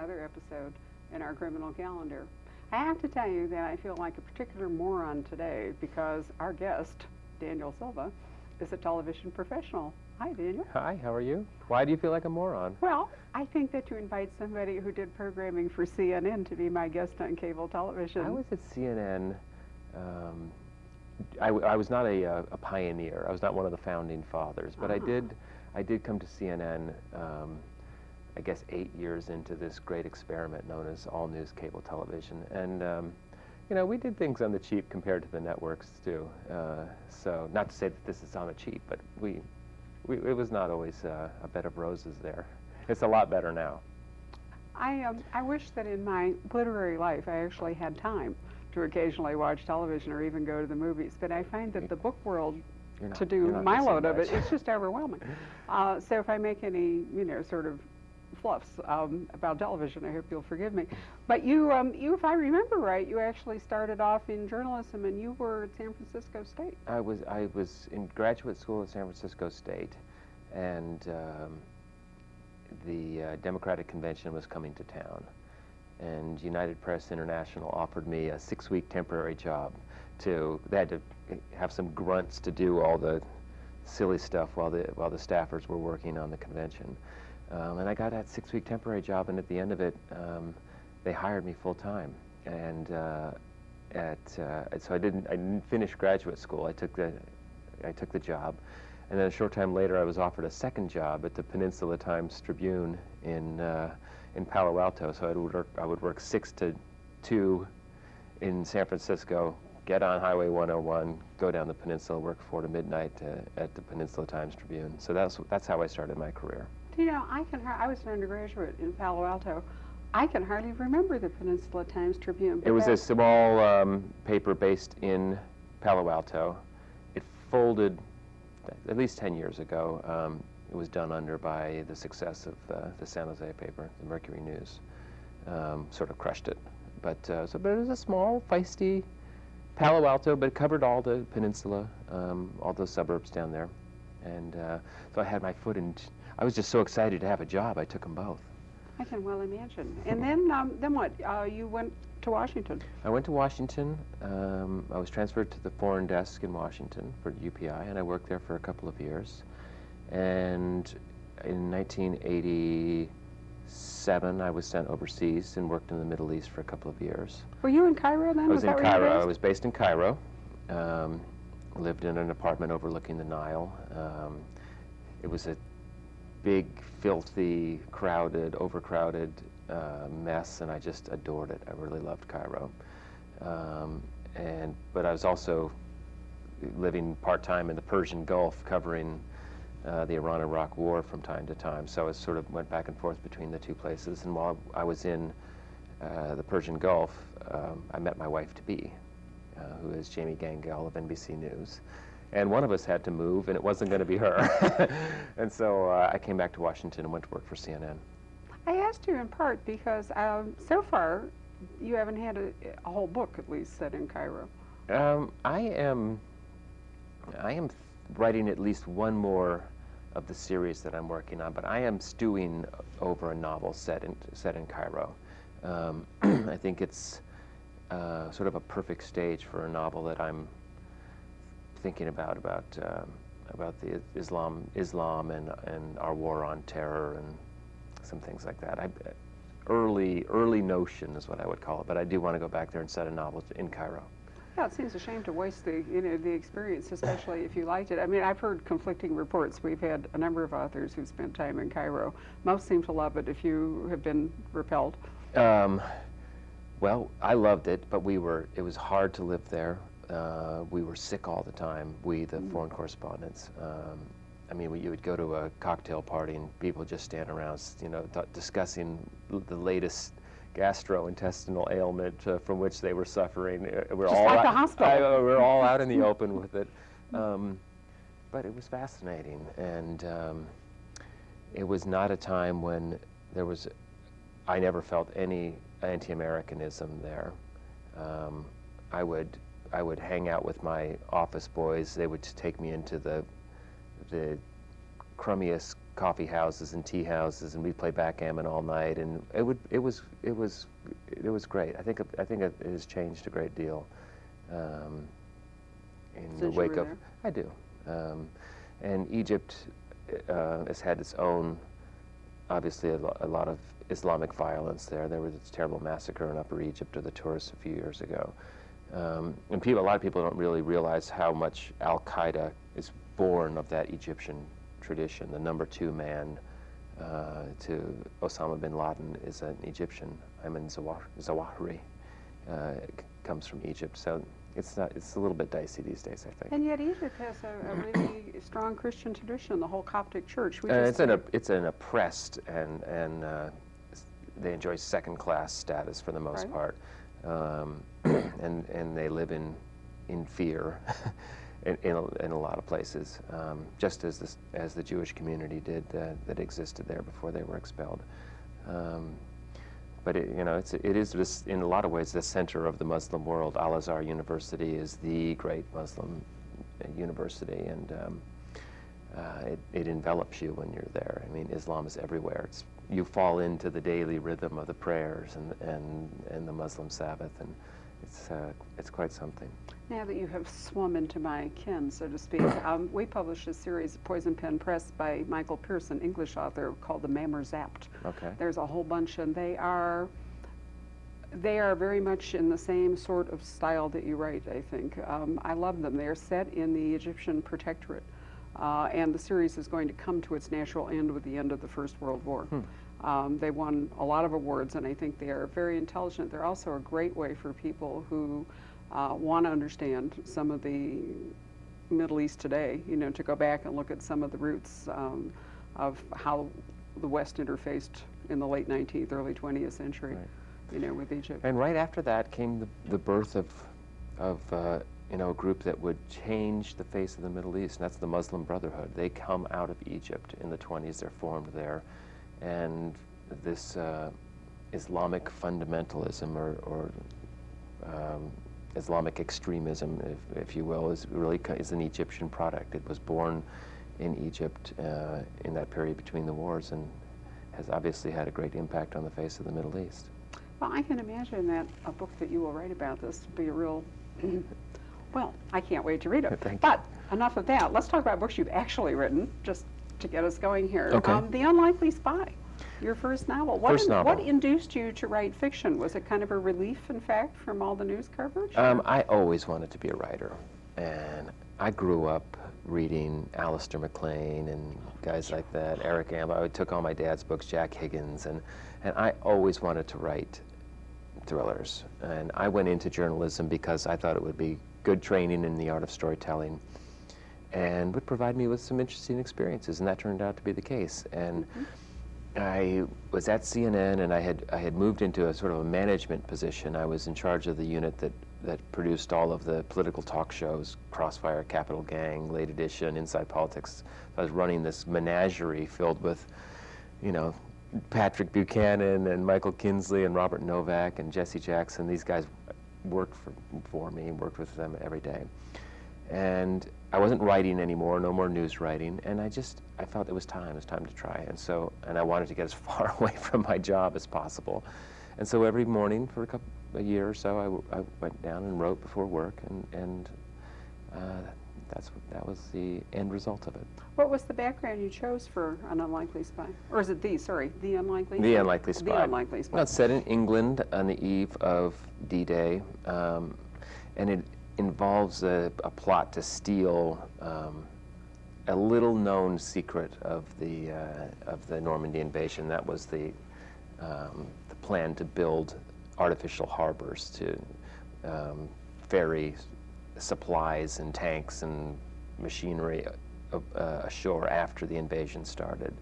another episode in our criminal calendar. I have to tell you that I feel like a particular moron today because our guest, Daniel Silva, is a television professional. Hi, Daniel. Hi, how are you? Why do you feel like a moron? Well, I think that to invite somebody who did programming for CNN to be my guest on cable television. I was at CNN. I was not a pioneer. I was not one of the founding fathers, but I did come to CNN. I guess 8 years into this great experiment known as all news cable television, and you know, we did things on the cheap compared to the networks too. So not to say that this is on the cheap, but it was not always a bed of roses there. It's a lot better now. I wish that in my literary life I actually had time to occasionally watch television or even go to the movies, but I find that the book world, to do my load of it, it's just overwhelming. So if I make any, you know, sort of fluffs about television, I hope you'll forgive me. But you, if I remember right, you actually started off in journalism, and you were at San Francisco State. I was in graduate school at San Francisco State, and the Democratic Convention was coming to town, and United Press International offered me a 6-week temporary job. They had to have some grunts to do all the silly stuff while the staffers were working on the convention. And I got that 6-week temporary job, and at the end of it, they hired me full time. And so I didn't finish graduate school. I took the job, and then a short time later, I was offered a second job at the Peninsula Times-Tribune in Palo Alto. So I would work 6 to 2 in San Francisco, get on Highway 101, go down the peninsula, work 4 to midnight at the Peninsula Times-Tribune. So that's how I started my career. You know, I was an undergraduate in Palo Alto. I can hardly remember the Peninsula Times-Tribune. It was a small paper based in Palo Alto. It folded at least 10 years ago. It was done under by the success of the San Jose paper, the Mercury News. Sort of crushed it. But it was a small, feisty Palo Alto, but it covered all the peninsula, all those suburbs down there. And so I had my foot in. I was just so excited to have a job, I took them both. I can well imagine. And then what? You went to Washington. I went to Washington. I was transferred to the foreign desk in Washington for UPI, and I worked there for a couple of years. And in 1987, I was sent overseas and worked in the Middle East for a couple of years. Were you in Cairo then? I was in Cairo. I was based in Cairo. Lived in an apartment overlooking the Nile. It was a big, filthy, crowded, overcrowded mess, and I just adored it. I really loved Cairo. But I was also living part-time in the Persian Gulf, covering the Iran-Iraq War from time to time. So I sort of went back and forth between the two places. And while I was in the Persian Gulf, I met my wife-to-be, who is Jamie Gangel of NBC News. And one of us had to move, and it wasn't going to be her. And so I came back to Washington and went to work for CNN. I asked you in part because so far you haven't had a whole book, at least, set in Cairo. I am writing at least one more of the series that I'm working on, but I am stewing over a novel set in Cairo. I think it's sort of a perfect stage for a novel that I'm thinking about the Islam and our war on terror and some things like that. Early notion is what I would call it, but I do want to go back there and set a novel in Cairo. Yeah, it seems a shame to waste the experience, especially if you liked it. I mean, I've heard conflicting reports. We've had a number of authors who spent time in Cairo. Most seem to love it. If you have been repelled. Well, I loved it, but it was hard to live there. We were sick all the time, the foreign correspondents. I mean, you would go to a cocktail party and people just stand around, you know, discussing the latest gastrointestinal ailment from which they were suffering. We're just all like the hospital. We're all out in the open with it. But it was fascinating, and it was not a time when I never felt any anti-Americanism there. I would hang out with my office boys. They would take me into the crummiest coffee houses and tea houses, and we'd play backgammon all night, and it was great. I think it has changed a great deal in the wake of. I do, and Egypt has had its own, obviously a lot of Islamic violence there. There was this terrible massacre in Upper Egypt of the tourists a few years ago, and a lot of people don't really realize how much Al-Qaeda is born of that Egyptian tradition. The number 2 man to Osama bin Laden is an Egyptian. Ayman Zawahiri comes from Egypt. So it's a little bit dicey these days, I think. And yet Egypt has a really strong Christian tradition. The whole Coptic Church. It's an oppressed and they enjoy second-class status for the most part, and they live in fear. In a lot of places, just as the Jewish community did that existed there before they were expelled. But it is in a lot of ways the center of the Muslim world. Al-Azhar University is the great Muslim university, and it envelops you when you're there. I mean, Islam is everywhere. You fall into the daily rhythm of the prayers and the Muslim Sabbath, and it's quite something. Now that you have swum into my ken, so to speak, we published a series, Poison Pen Press, by Michael Pierce, an English author, called The Mamre Zapt. Okay. There's a whole bunch, and they are very much in the same sort of style that you write, I think. I love them. They are set in the Egyptian Protectorate, and the series is going to come to its natural end with the end of the First World War. They won a lot of awards, and I think they are very intelligent. They're also a great way for people who want to understand some of the Middle East today, to go back and look at some of the roots of how the West interfaced in the late 19th, early 20th century, with Egypt. And right after that came the birth of a group that would change the face of the Middle East, and that's the Muslim Brotherhood. They come out of Egypt in the 20s. They're formed there. And this Islamic fundamentalism or Islamic extremism, if you will, is an Egyptian product. It was born in Egypt in that period between the wars, and has obviously had a great impact on the face of the Middle East. Well, I can imagine that a book that you will write about this will be a real, well, I can't wait to read it. But enough of that. Let's talk about books you've actually written, just to get us going here. Okay. The Unlikely Spy, your first novel. What induced you to write fiction? Was it kind of a relief, in fact, from all the news coverage? I always wanted to be a writer, and I grew up reading Alistair MacLean and guys like that, Eric Ambler. I took all my dad's books, Jack Higgins, and I always wanted to write thrillers. And I went into journalism because I thought it would be good training in the art of storytelling and would provide me with some interesting experiences, and that turned out to be the case. And I was at CNN, and I had moved into a sort of a management position. I was in charge of the unit that produced all of the political talk shows, Crossfire, Capital Gang, Late Edition, Inside Politics. I was running this menagerie filled with, Patrick Buchanan and Michael Kinsley and Robert Novak and Jesse Jackson. These guys worked for me, worked with them every day. And I wasn't writing anymore, no more news writing, and I felt it was time to try. And I wanted to get as far away from my job as possible. And so every morning for a year or so, I went down and wrote before work, and that was the end result of it. What was the background you chose for An Unlikely Spy? Or is it The Unlikely Spy? The Unlikely Spy. The Unlikely Spy. Well, it's set in England on the eve of D-Day, and it involves a plot to steal a little-known secret of the Normandy invasion. That was the plan to build artificial harbors to ferry supplies and tanks and machinery ashore after the invasion started.